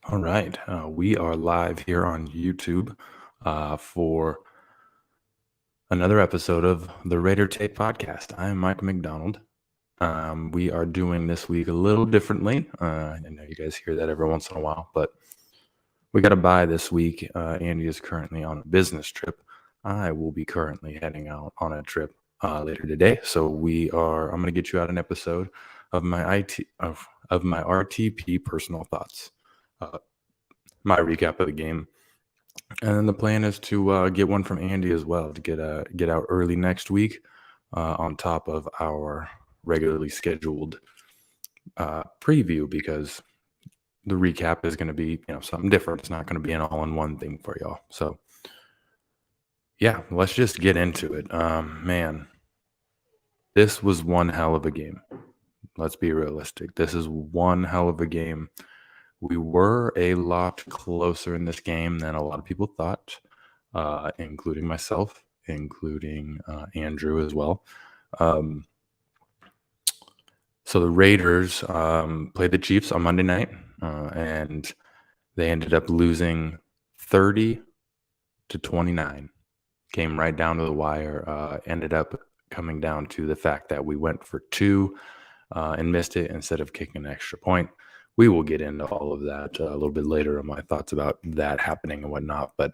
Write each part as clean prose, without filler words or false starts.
All right. We are live here on YouTube for another episode of the Raider Tape Podcast. I am Micah McDonald. We are doing this week a little differently. I know you guys hear that every once in a while, but we got a bye this week. Andy is currently on a business trip. I will be currently heading out on a trip later today. So I'm going to get you out an episode of my RTP personal thoughts, my recap of the game. And then the plan is to get one from Andy as well to get out early next week, on top of our regularly scheduled preview, because the recap is going to be something different. It's not going to be an all-in-one thing for y'all. So yeah, let's just get into it. Man, this was one hell of a game. Let's be realistic. This is one hell of a game. We were a lot closer in this game than a lot of people thought, including myself, including Andrew as well. So the Raiders played the Chiefs on Monday night, and they ended up losing 30-29. Came right down to the wire. Ended up coming down to the fact that we went for two and missed it instead of kicking an extra point. We will get into all of that a little bit later on my thoughts about that happening and whatnot. But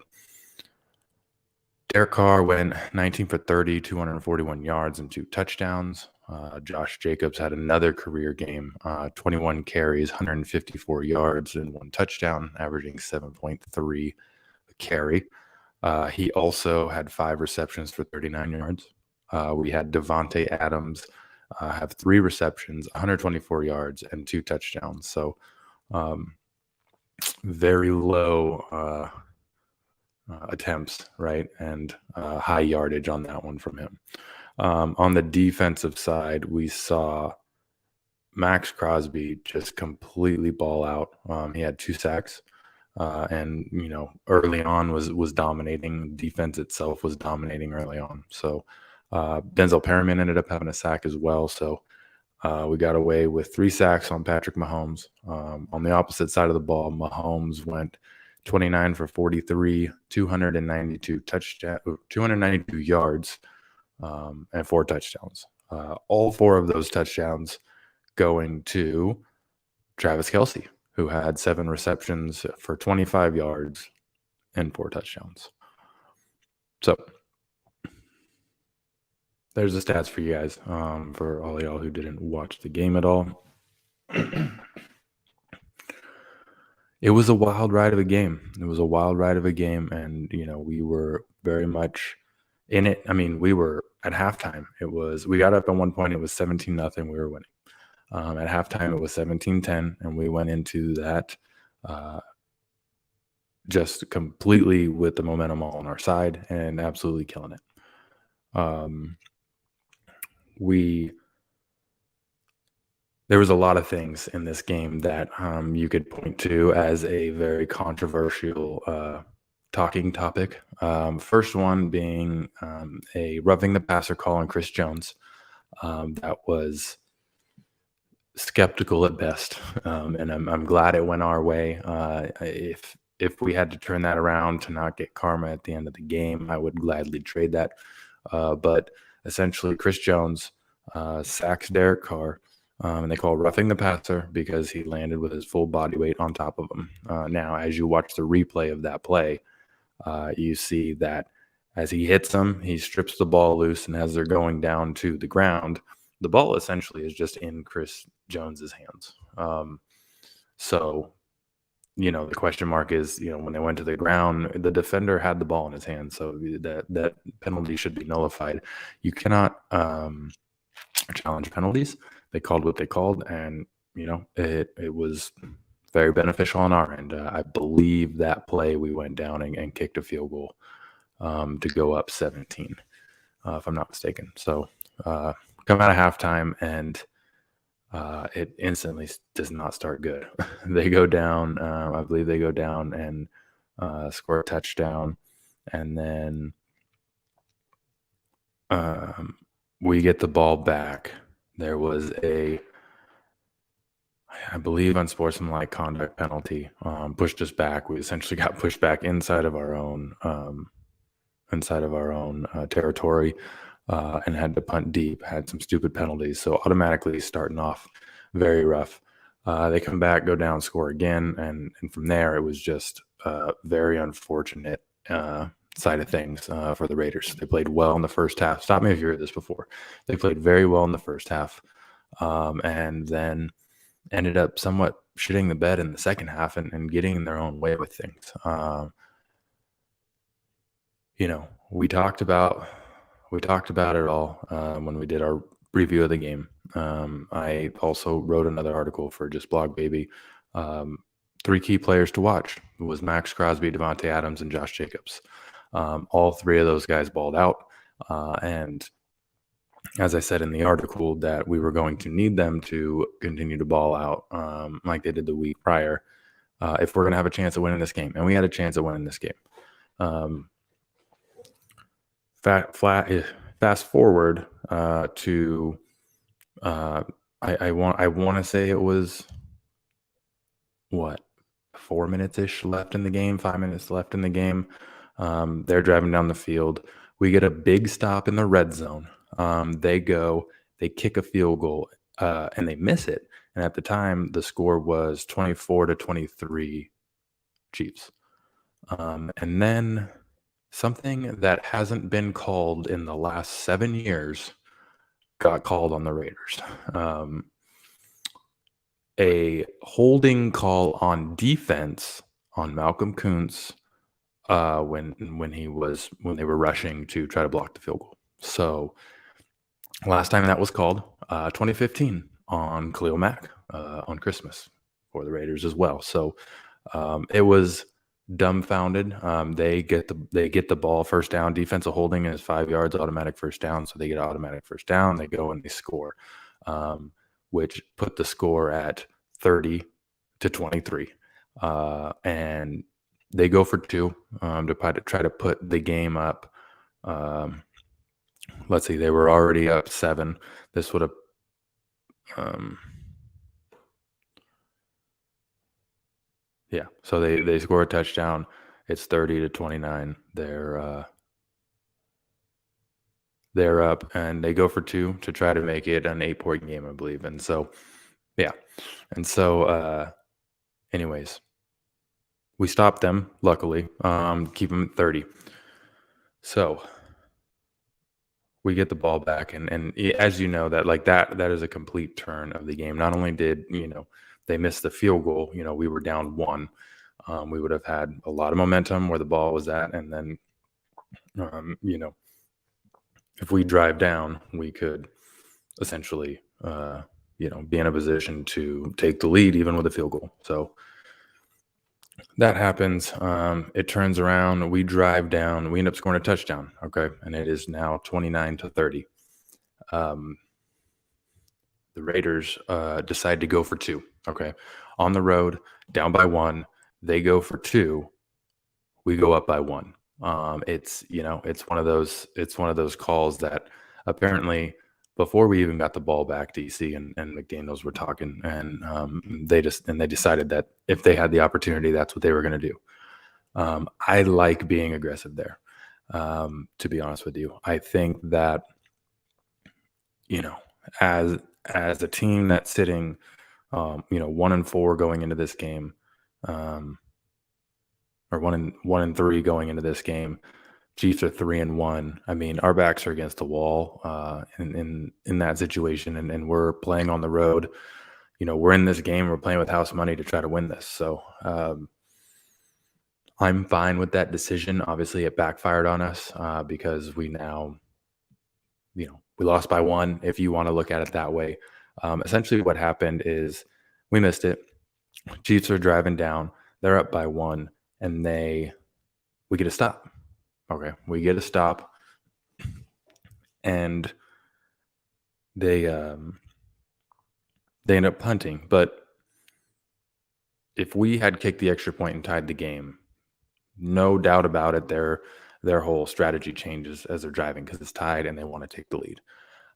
Derek Carr went 19 for 30, 241 yards and 2 touchdowns. Josh Jacobs had another career game, 21 carries, 154 yards and 1 touchdown, averaging 7.3 a carry. He also had 5 receptions for 39 yards. We had Devontae Adams have 3 receptions, 124 yards, and 2 touchdowns. So very low attempts, right? And high yardage on that one from him. On the defensive side, we saw Max Crosby just completely ball out. He had 2 sacks. And early on was dominating. Defense itself was dominating early on. So Denzel Perryman ended up having a sack as well. So we got away with 3 sacks on Patrick Mahomes. On the opposite side of the ball, Mahomes went 29 for 43, 292 yards, and 4 touchdowns. All 4 of those touchdowns going to Travis Kelce, who had 7 receptions for 25 yards and 4 touchdowns. So there's the stats for you guys, for all y'all who didn't watch the game at all. It was a wild ride of a game. And we were very much in it. I mean, we were at halftime. We got up at one point, it was 17-0, we were winning. At halftime, it was 17-10, and we went into that just completely with the momentum all on our side and absolutely killing it. There was a lot of things in this game that you could point to as a very controversial talking topic. First one being a roughing the passer call on Chris Jones. That was skeptical at best, and I'm glad it went our way. If we had to turn that around to not get karma at the end of the game, I would gladly trade that. But essentially, Chris Jones sacks Derek Carr, and they call roughing the passer because he landed with his full body weight on top of him. Now, as you watch the replay of that play, you see that as he hits them, he strips the ball loose, and as they're going down to the ground, the ball essentially is just in Chris Jones's hands. So, the question mark is, when they went to the ground, the defender had the ball in his hand, so that penalty should be nullified. You cannot challenge penalties. They called what they called, and it was very beneficial on our end. I believe that play we went down and kicked a field goal to go up 17, if I'm not mistaken. So come out of halftime, and it instantly does not start good. They go down. I believe they go down and score a touchdown, and then we get the ball back. There was a I believe, unsportsmanlike conduct penalty, pushed us back. We essentially got pushed back inside of our own territory, and had to punt deep. Had some stupid penalties, so automatically starting off very rough. They come back, go down, score again, and from there it was just very unfortunate side of things for the Raiders. They played well in the first half. Stop me if you heard this before. They played very well in the first half, and then ended up somewhat shitting the bed in the second half and getting in their own way with things. You know, we talked about it all when we did our review of the game. I also wrote another article for Just Blog Baby. Three key players to watch was Max Crosby, Devontae Adams, and Josh Jacobs. All three of those guys balled out, and as I said in the article, that we were going to need them to continue to ball out like they did the week prior if we're going to have a chance of winning this game. And we had a chance of winning this game. Fast forward to I want to say it was what, 4 minutes-ish left in the game, 5 minutes left in the game. They're driving down the field. We get a big stop in the red zone. They kick a field goal, and they miss it. And at the time, the score was 24-23 Chiefs. And then something that hasn't been called in the last 7 years got called on the Raiders. A holding call on defense on Malcolm Kuntz when they were rushing to try to block the field goal. So last time that was called, 2015 on Khalil Mack on Christmas for the Raiders as well. So it was dumbfounded. They get the ball first down. Defensive holding is 5 yards, automatic first down. So they get automatic first down. They go and they score, which put the score at 30-23. And they go for two to try to put the game up. Let's see, they were already up 7. This would have, yeah. So they score a touchdown. It's 30-29. They're up, and they go for 2 to try to make it an 8-point game, I believe. And so, yeah. And so, anyways, we stopped them, luckily, keep them at 30. So we get the ball back, and as you know, that is a complete turn of the game. Not only did, they missed the field goal, we were down 1. We would have had a lot of momentum where the ball was at, and then, if we drive down, we could essentially, be in a position to take the lead even with a field goal. So that happens. It turns around. We drive down. We end up scoring a touchdown. Okay, and it is now 29-30. The Raiders decide to go for 2. Okay, on the road, down by 1. They go for 2. We go up by 1. It's one of those calls that apparently before we even got the ball back, DC and McDaniels were talking, and they decided that if they had the opportunity, that's what they were going to do. I like being aggressive there. To be honest with you, I think that as a team that's sitting 1-4 going into this game, or 1-3 going into this game. Chiefs are 3-1. I mean, our backs are against the wall in that situation, and we're playing on the road. We're in this game. We're playing with house money to try to win this. So I'm fine with that decision. Obviously, it backfired on us because we now, we lost by 1. If you want to look at it that way, essentially what happened is we missed it. Chiefs are driving down. They're up by 1, and we get a stop. Okay, we get a stop, and they end up punting. But if we had kicked the extra point and tied the game, no doubt about it, their whole strategy changes as they're driving because it's tied and they want to take the lead.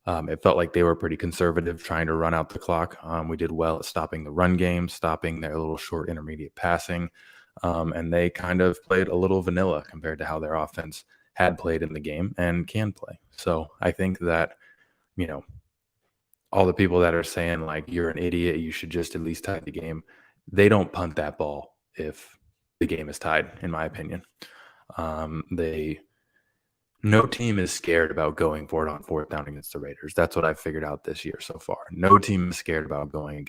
It felt like they were pretty conservative, trying to run out the clock. We did well at stopping the run game, stopping their little short intermediate passing, and they kind of played a little vanilla compared to how their offense had played in the game and can play. So I think that, you know, all the people that are saying like you're an idiot, you should just at least tie the game. They don't punt that ball if the game is tied, in my opinion. They No team is scared about going for it on fourth down against the Raiders. That's what I've figured out this year so far. No team is scared about going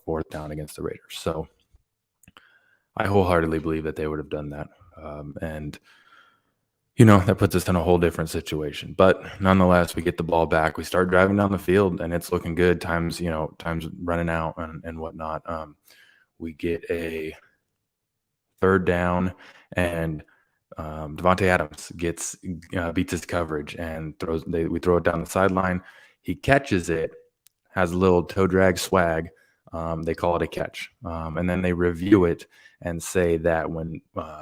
fourth down against the Raiders. So I wholeheartedly believe that they would have done that. And that puts us in a whole different situation. But nonetheless, we get the ball back. We start driving down the field, and it's looking good. Time's running out and whatnot. We get a third down, and Devontae Adams beats his coverage and we throw it down the sideline. He catches it, has a little toe drag swag. They call it a catch. And then they review it and say that when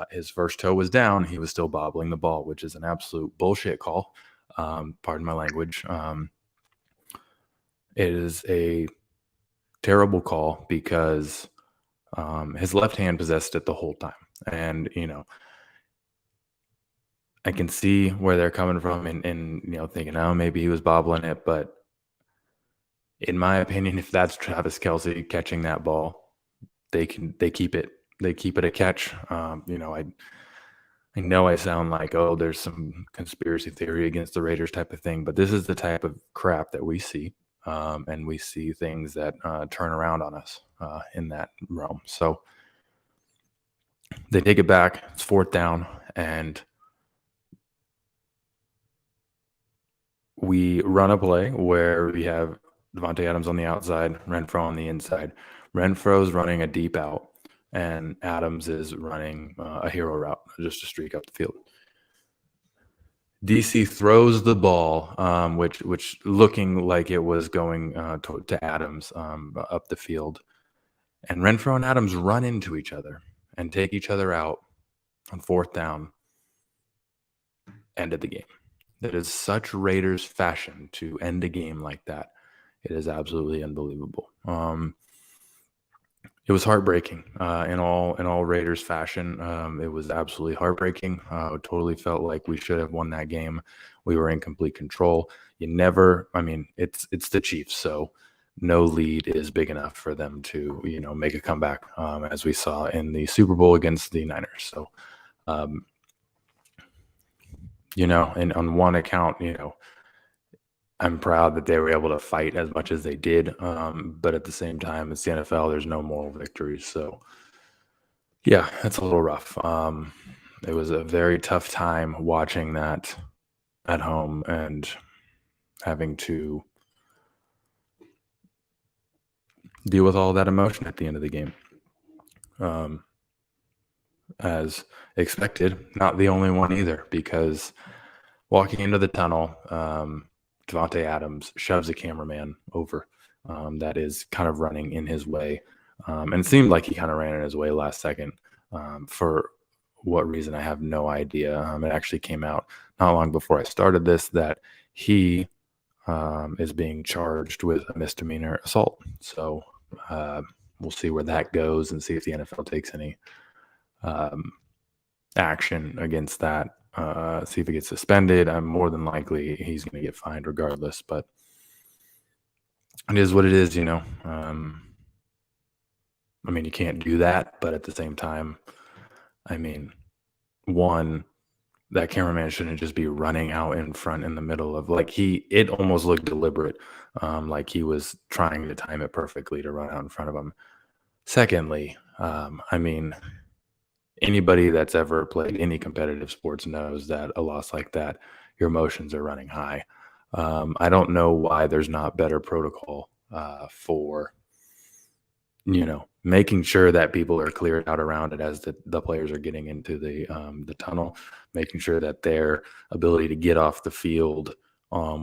his first toe was down, he was still bobbling the ball, which is an absolute bullshit call. Pardon my language. It is a terrible call because his left hand possessed it the whole time. And, I can see where they're coming from and thinking, oh, maybe he was bobbling it. But in my opinion, if that's Travis Kelce catching that ball, they keep it a catch. I know I sound like, oh, there's some conspiracy theory against the Raiders type of thing, but this is the type of crap that we see. And we see things that turn around on us in that realm. So they take it back. It's fourth down, and we run a play where we have Devontae Adams on the outside, Renfro on the inside. Renfro's running a deep out, and Adams is running a hero route, just a streak up the field. DC throws the ball, which looking like it was going to Adams up the field. And Renfro and Adams run into each other and take each other out on fourth down. End of the game. That is such Raiders fashion to end a game like that. It is absolutely unbelievable. It was heartbreaking in all Raiders fashion. It was absolutely heartbreaking. It totally felt like we should have won that game. We were in complete control. It's the Chiefs, so no lead is big enough for them to make a comeback, as we saw in the Super Bowl against the Niners. So, and on one account, I'm proud that they were able to fight as much as they did. But at the same time, it's the NFL. There's no moral victories. So, yeah, that's a little rough. It was a very tough time watching that at home and having to deal with all that emotion at the end of the game. As expected, not the only one either, because walking into the tunnel, Devontae Adams shoves a cameraman over that is kind of running in his way. And it seemed like he kind of ran in his way last second. For what reason, I have no idea. It actually came out not long before I started this that he is being charged with a misdemeanor assault. So we'll see where that goes and see if the NFL takes any action against that. See if he gets suspended. I'm more than likely he's going to get fined regardless, but it is what it is, you can't do that, but at the same time, one, that cameraman shouldn't just be running out in front in the middle of it almost looked deliberate, like he was trying to time it perfectly to run out in front of him. Secondly, anybody that's ever played any competitive sports knows that a loss like that, your emotions are running high. I don't know why there's not better protocol for, making sure that people are cleared out around it as the players are getting into the tunnel, making sure that their ability to get off the field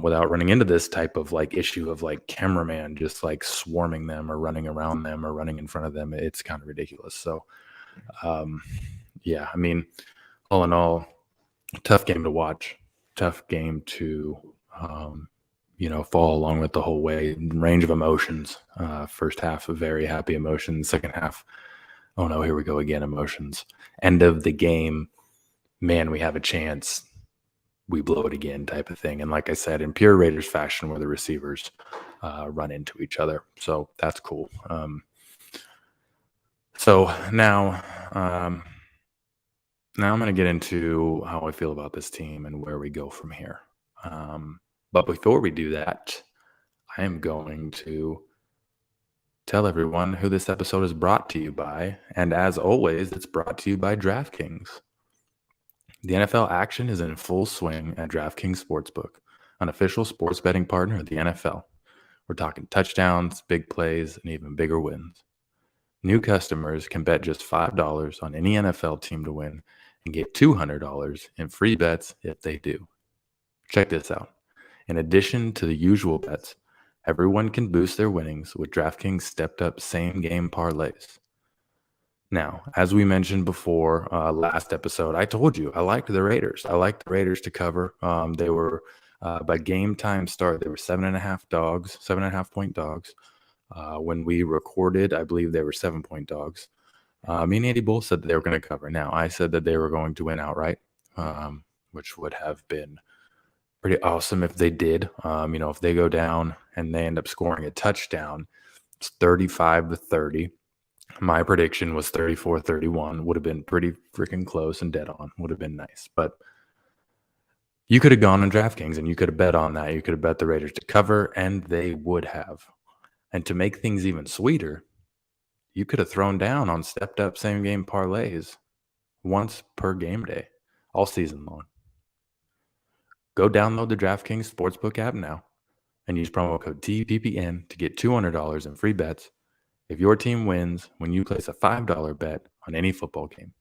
without running into this type of issue of cameraman just swarming them or running around them or running in front of them. It's kind of ridiculous. So, yeah, all in all, tough game to watch, tough game to fall along with the whole way. Range of emotions. First half, very happy emotions. Second half, oh no, here we go again, emotions. End of the game, man, we have a chance. We blow it again type of thing. And like I said, in pure Raiders fashion, where the receivers run into each other. So that's cool. So now I'm going to get into how I feel about this team and where we go from here. But before we do that, I am going to tell everyone who this episode is brought to you by. And as always, it's brought to you by DraftKings. The NFL action is in full swing at DraftKings Sportsbook, an official sports betting partner of the NFL. We're talking touchdowns, big plays, and even bigger wins. New customers can bet just $5 on any NFL team to win and get $200 in free bets if they do. Check this out. In addition to the usual bets, everyone can boost their winnings with DraftKings stepped-up same-game parlays. Now, as we mentioned before, last episode, I told you I liked the Raiders. I liked the Raiders to cover. They were, by game time start, they were 7.5 point dogs. When we recorded, I believe they were 7-point dogs. Me and Andy both said that they were going to cover. Now, I said that they were going to win outright, which would have been pretty awesome if they did. If they go down and they end up scoring a touchdown, it's 35-30. My prediction was 34-31. Would have been pretty freaking close and dead on. Would have been nice. But you could have gone on DraftKings and you could have bet on that. You could have bet the Raiders to cover, and they would have. And to make things even sweeter, you could have thrown down on stepped up same game parlays once per game day, all season long. Go download the DraftKings Sportsbook app now and use promo code TPPN to get $200 in free bets if your team wins when you place a $5 bet on any football game.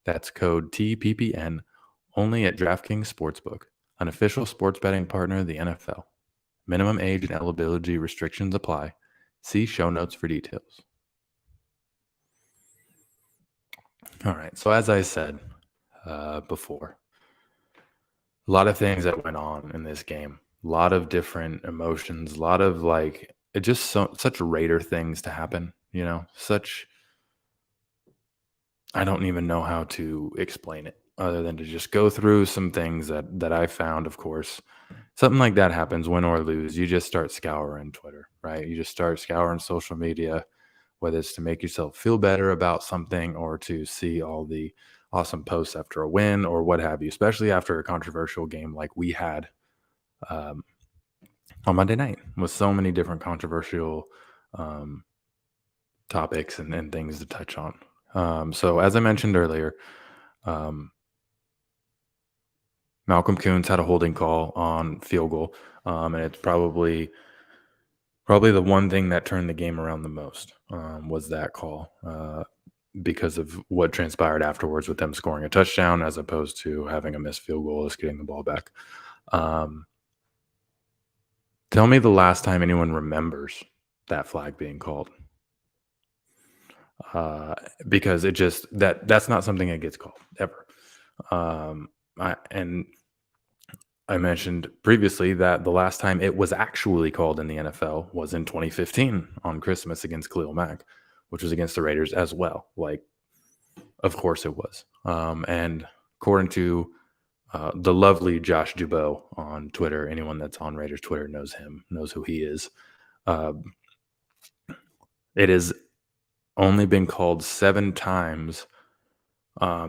That's code TPPN only at DraftKings Sportsbook, an official sports betting partner of the NFL. Minimum age and eligibility restrictions apply. See show notes for details. All right. So as I said before, a lot of things that went on in this game, a lot of different emotions, a lot of such Raider things to happen, I don't even know how to explain it other than to just go through some things that I found. Of course, something like that happens, win or lose. You just start scouring Twitter, right? You just start scouring social media, whether it's to make yourself feel better about something or to see all the awesome posts after a win or what have you, especially after a controversial game like we had on Monday night with so many different controversial topics and things to touch on. So as I mentioned earlier, Malcolm Kuntz had a holding call on field goal, and it's probably the one thing that turned the game around the most was that call because of what transpired afterwards with them scoring a touchdown as opposed to having a missed field goal, just getting the ball back. Tell me the last time anyone remembers that flag being called. Because it just that's not something that gets called ever. I mentioned previously that the last time it was actually called in the NFL was in 2015 on Christmas against Khalil Mack, which was against the Raiders as well. Of course it was. And according to the lovely Josh Dubow on Twitter, anyone that's on Raiders Twitter knows him, knows who he is. It has only been called 7 times,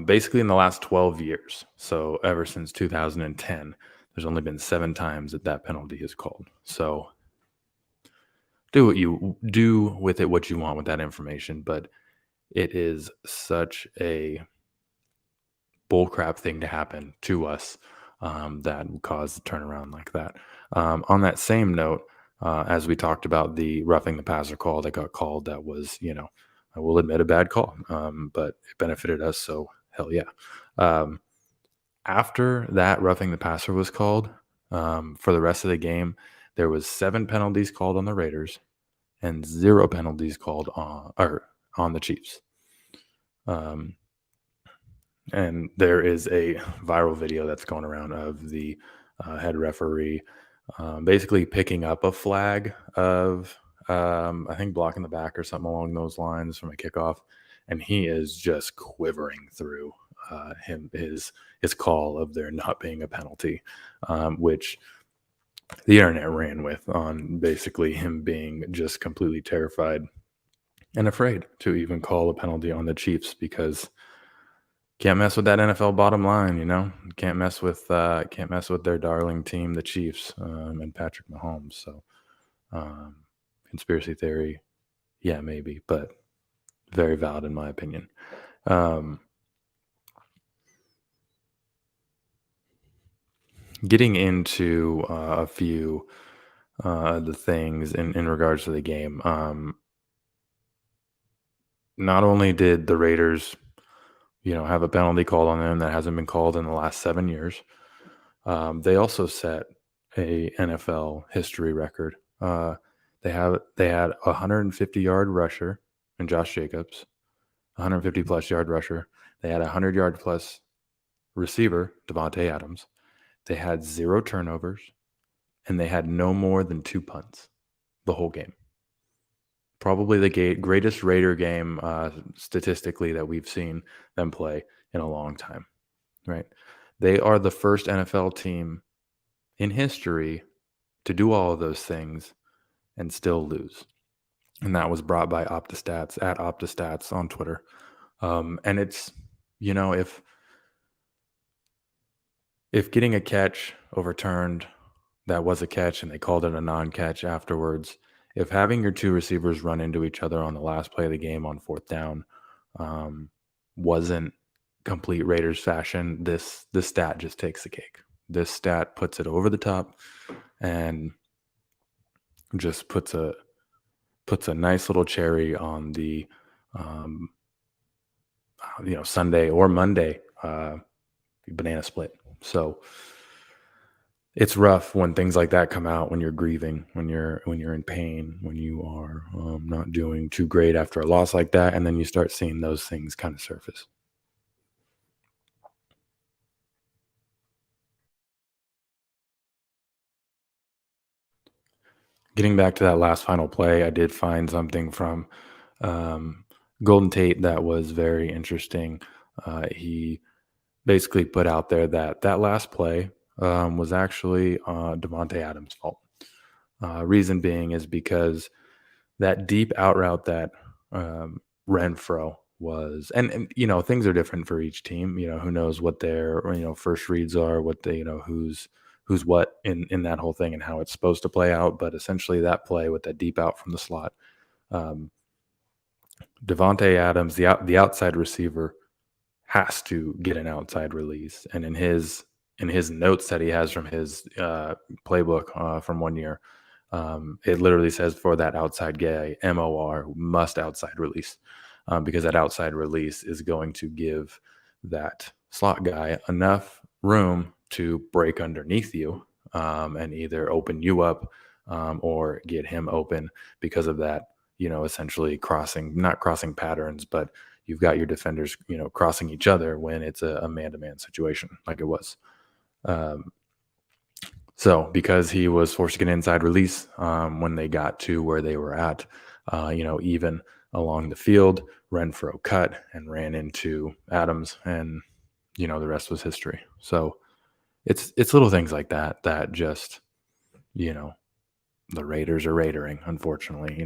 basically in the last 12 years. So ever since 2010, there's only been 7 times that penalty is called. So do with it what you want with that information, but it is such a bullcrap thing to happen to us that caused a turnaround like that. On that same note, as we talked about the roughing the passer call that got called, that was, I will admit, a bad call, but it benefited us, so hell yeah. After that roughing the passer was called, for the rest of the game, there was 7 penalties called on the Raiders and 0 penalties called on the Chiefs. And there is a viral video that's going around of the head referee basically picking up a flag of, I think, blocking the back or something along those lines from a kickoff, and he is just quivering through his call of there not being a penalty, which the internet ran with, on basically him being just completely terrified and afraid to even call a penalty on the Chiefs, because can't mess with that NFL bottom line, can't mess with their darling team, the Chiefs, and Patrick Mahomes. So, um, conspiracy theory, yeah, maybe, but very valid in my opinion. Um, Getting into a few the things in regards to the game. Not only did the Raiders, have a penalty called on them that hasn't been called in the last 7 years. They also set a NFL history record. They had a 150-yard rusher in Josh Jacobs, 150 plus yard rusher. They had a 100-yard plus receiver, Devontae Adams. They had 0 turnovers, and they had no more than 2 punts the whole game. Probably the greatest Raider game statistically that we've seen them play in a long time, right? They are the first NFL team in history to do all of those things and still lose. And that was brought by OptiStats, at OptiStats on Twitter. And it's, if getting a catch overturned, that was a catch and they called it a non-catch afterwards, if having your 2 receivers run into each other on the last play of the game on 4th down wasn't complete Raiders fashion, this stat just takes the cake. This stat puts it over the top and just puts a nice little cherry on the Sunday or Monday banana split. So it's rough when things like that come out, when you're grieving, when you're in pain, when you are not doing too great after a loss like that, and then you start seeing those things kind of surface. Getting back to that last final play, I did find something from Golden Tate that was very interesting. He basically put out there that last play was actually Devontae Adams' fault. Reason being is because that deep out route that Renfro was, and things are different for each team. Who knows what their first reads are, what they who's what in that whole thing and how it's supposed to play out. But essentially, that play with that deep out from the slot, Devontae Adams, the outside receiver, has to get an outside release. And in his notes that he has from his playbook from one year, it literally says for that outside guy, MOR, must outside release, because that outside release is going to give that slot guy enough room to break underneath you and either open you up or get him open because of that, essentially not crossing patterns, but you've got your defenders, crossing each other when it's a man-to-man situation like it was. So because he was forced to get an inside release when they got to where they were at, even along the field, Renfro cut and ran into Adams, and the rest was history. So it's little things like that just, the Raiders are Raidering. Unfortunately,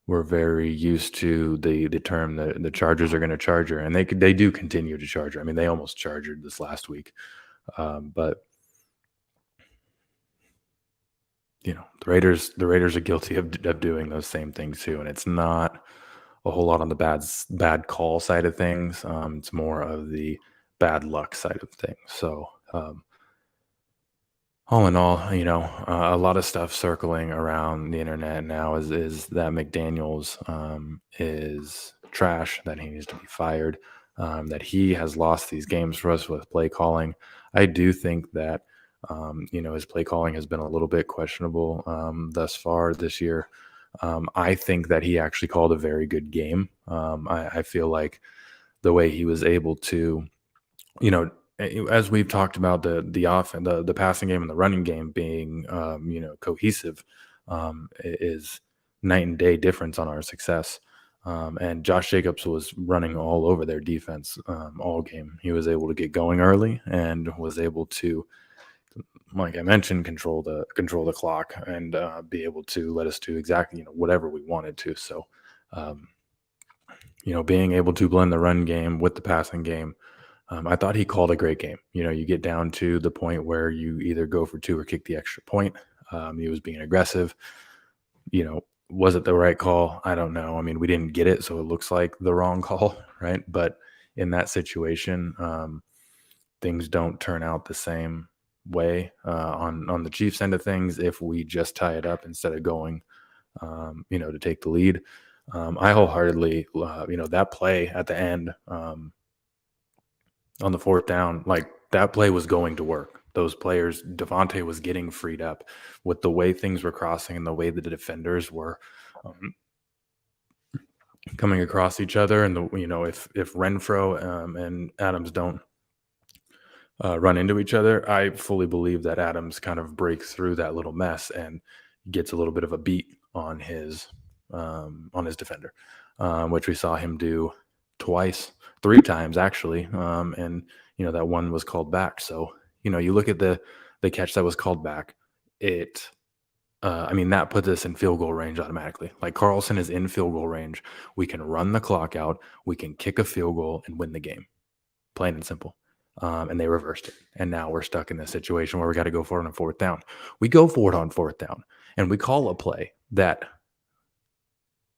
we're very used to the term that the Chargers are going to charger, and they do continue to charger. I mean, they almost chargered this last week, but the Raiders are guilty of doing those same things too, and it's not a whole lot on the bad call side of things. It's more of the bad luck side of things. So all in all, a lot of stuff circling around the internet now is that McDaniels is trash, that he needs to be fired, that he has lost these games for us with play calling. I do think that his play calling has been a little bit questionable thus far this year. I think that he actually called a very good game. I feel like the way he was able to, as we've talked about the passing game and the running game being cohesive, is night and day difference on our success. And Josh Jacobs was running all over their defense all game. He was able to get going early and was able to, like I mentioned, control the clock and be able to let us do exactly whatever we wanted to. So, um, being able to blend the run game with the passing game. I thought he called a great game. You get down to the point where you either go for two or kick the extra point. He was being aggressive. Was it the right call? I don't know. I mean, we didn't get it, so it looks like the wrong call, right? But in that situation, things don't turn out the same way on the Chiefs end of things if we just tie it up instead of going, to take the lead. I wholeheartedly, that play at the end. On the fourth down, like that play was going to work. Those players, Devontae was getting freed up with the way things were crossing and the way that the defenders were coming across each other. And if Renfro and Adams don't run into each other, I fully believe that Adams kind of breaks through that little mess and gets a little bit of a beat on his defender, which we saw him do three times actually. And that one was called back. So, you look at the catch that was called back, that puts us in field goal range automatically. Like Carlson is in field goal range. We can run the clock out. We can kick a field goal and win the game. Plain and simple. And they reversed it. And now we're stuck in this situation where we got to go for it on fourth down. We go for it on fourth down and we call a play that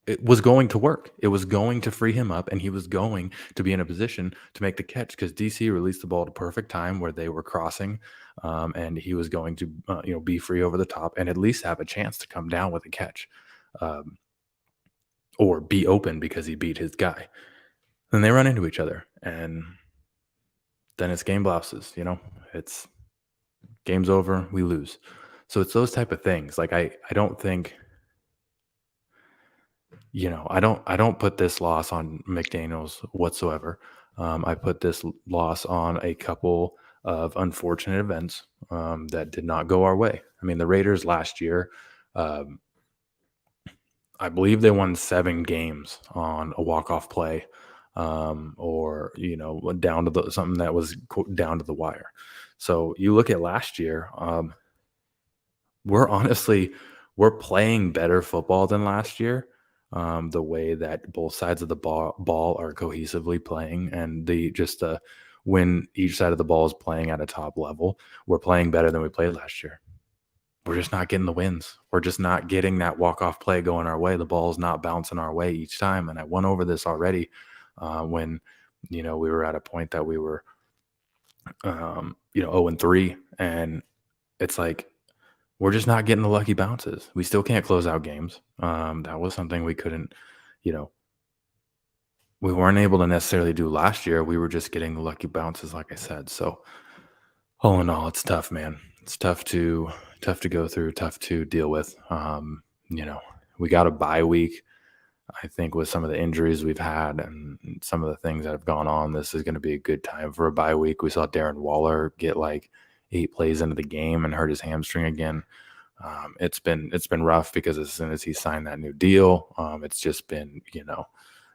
it was going to work. It was going to free him up, and he was going to be in a position to make the catch because DC released the ball at a perfect time where they were crossing, and he was going to, be free over the top and at least have a chance to come down with a catch, or be open because he beat his guy. Then they run into each other, and then it's game blouses. It's game's over, we lose. So it's those type of things. Like I don't think. I don't put this loss on McDaniels whatsoever. I put this loss on a couple of unfortunate events that did not go our way. I mean, the Raiders last year, I believe they won 7 games on a walk-off play, or down to something that was down to the wire. So you look at last year, we're playing better football than last year. The way that both sides of the ball are cohesively playing, and when each side of the ball is playing at a top level, we're playing better than we played last year. We're just not getting the wins. We're just not getting that walk-off play going our way. The ball is not bouncing our way each time. And I went over this already when, we were at a point that we were, 0-3, and it's like, we're just not getting the lucky bounces. We still can't close out games. That was something we couldn't, we weren't able to necessarily do last year. We were just getting the lucky bounces, like I said. So all in all, it's tough, man. It's tough to go through, tough to deal with. We got a bye week. I think with some of the injuries we've had and some of the things that have gone on, this is going to be a good time for a bye week. We saw Darren Waller get like 8 plays into the game and hurt his hamstring again. It's been rough because as soon as he signed that new deal, it's just been,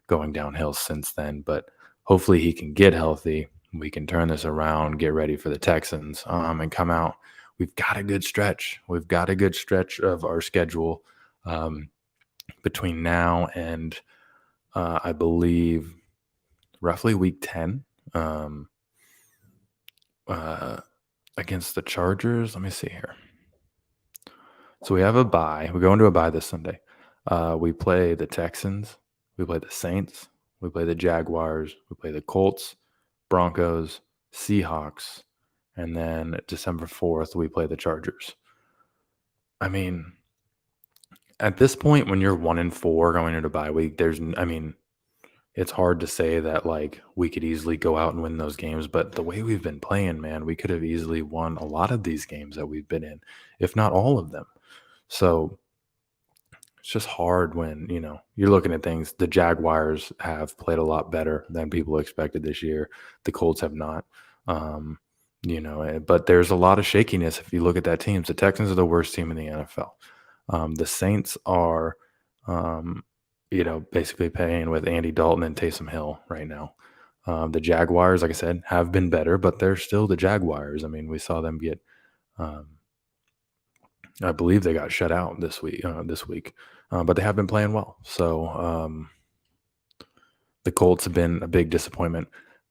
going downhill since then. But hopefully he can get healthy. We can turn this around, get ready for the Texans, and come out. We've got a good stretch. We've got a good stretch of our schedule between now and I believe roughly week 10 against the Chargers. Let me see here. So we have a bye. We go into a bye this Sunday. We play the Texans. We play the Saints. We play the Jaguars. We play the Colts, Broncos, Seahawks. And then December 4th, we play the Chargers. I mean, at this point, when you're 1-4 going into bye week, it's hard to say that like we could easily go out and win those games. But the way we've been playing, man, we could have easily won a lot of these games that we've been in, if not all of them. So it's just hard when, you're looking at things. The Jaguars have played a lot better than people expected this year. The Colts have not. Um, but there's a lot of shakiness if you look at that team. The Texans are the worst team in the NFL. The Saints are, um, basically playing with Andy Dalton and Taysom Hill right now. The Jaguars, like I said, have been better, but they're still the Jaguars. I mean, we saw them get, um, I believe they got shut out this week. But they have been playing well. So the Colts have been a big disappointment.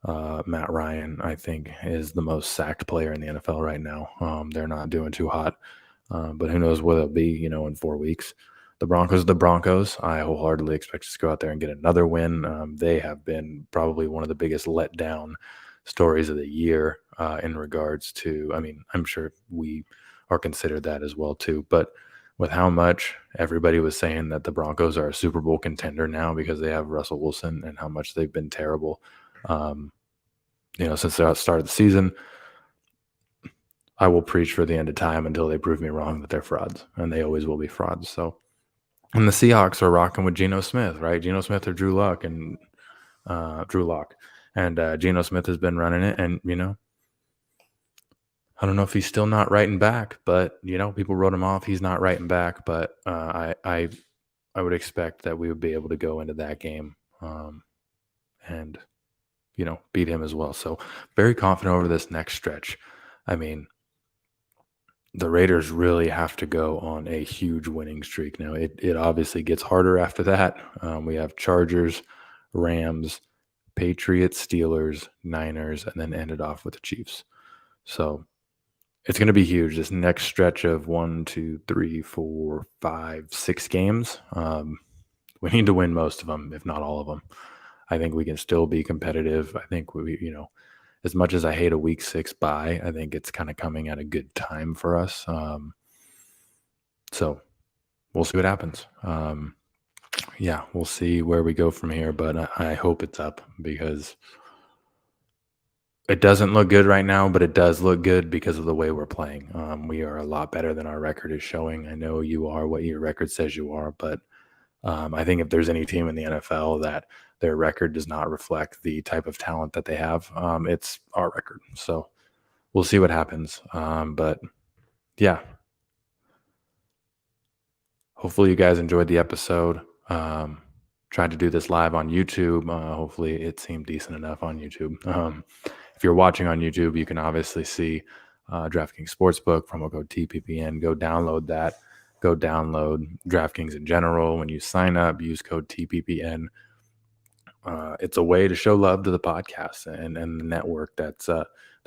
Matt Ryan, I think, is the most sacked player in the NFL right now. They're not doing too hot, but who knows what it'll be, in 4 weeks. The Broncos are the Broncos. I wholeheartedly expect us to go out there and get another win. They have been probably one of the biggest letdown stories of the year in regards to, I mean, I'm sure we are considered that as well too, but with how much everybody was saying that the Broncos are a Super Bowl contender now because they have Russell Wilson and how much they've been terrible, um, since the start of the season. I will preach for the end of time until they prove me wrong that they're frauds, and they always will be frauds. So, and the Seahawks are rocking with Geno Smith, right? Geno Smith or Drew Lock and Drew Lock, and Geno Smith has been running it, and I don't know if he's still not writing back, but people wrote him off. He's not writing back, but I would expect that we would be able to go into that game and beat him as well. So very confident over this next stretch. I mean, the Raiders really have to go on a huge winning streak. Now it obviously gets harder after that. We have Chargers, Rams, Patriots, Steelers, Niners, and then end it off with the Chiefs. So it's going to be huge. This next stretch of 1, 2, 3, 4, 5, 6 games. We need to win most of them, if not all of them. I think we can still be competitive. I think as much as I hate a week 6 bye, I think it's kind of coming at a good time for us. So we'll see what happens. We'll see where we go from here, but I hope it's up because it doesn't look good right now, but it does look good because of the way we're playing. We are a lot better than our record is showing. I know you are what your record says you are, but I think if there's any team in the NFL that their record does not reflect the type of talent that they have, it's our record. So we'll see what happens. But yeah, hopefully you guys enjoyed the episode. Tried to do this live on YouTube. Hopefully it seemed decent enough on YouTube. If you're watching on YouTube, you can obviously see DraftKings Sportsbook, promo code TPPN. Go download that. Go download DraftKings in general. When you sign up, use code TPPN. It's a way to show love to the podcast and the network that's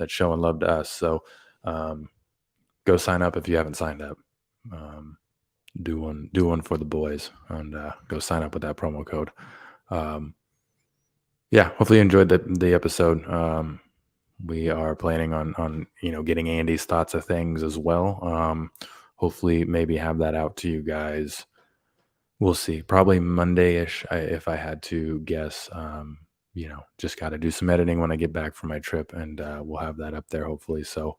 showing love to us. So go sign up if you haven't signed up. Do one for the boys and go sign up with that promo code. Hopefully you enjoyed the episode. We are planning on getting Andy's thoughts of things as well. Hopefully maybe have that out to you guys. We'll see. Probably Monday-ish if I had to guess. Just got to do some editing when I get back from my trip, and we'll have that up there hopefully. So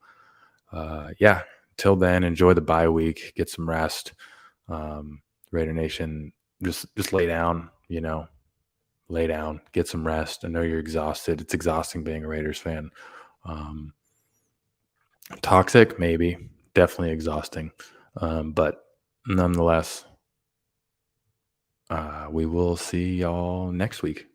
till then, enjoy the bye week, get some rest. Raider Nation, just lay down, lay down, get some rest. I know you're exhausted. It's exhausting being a Raiders fan. Toxic, maybe, definitely exhausting. But nonetheless, we will see y'all next week.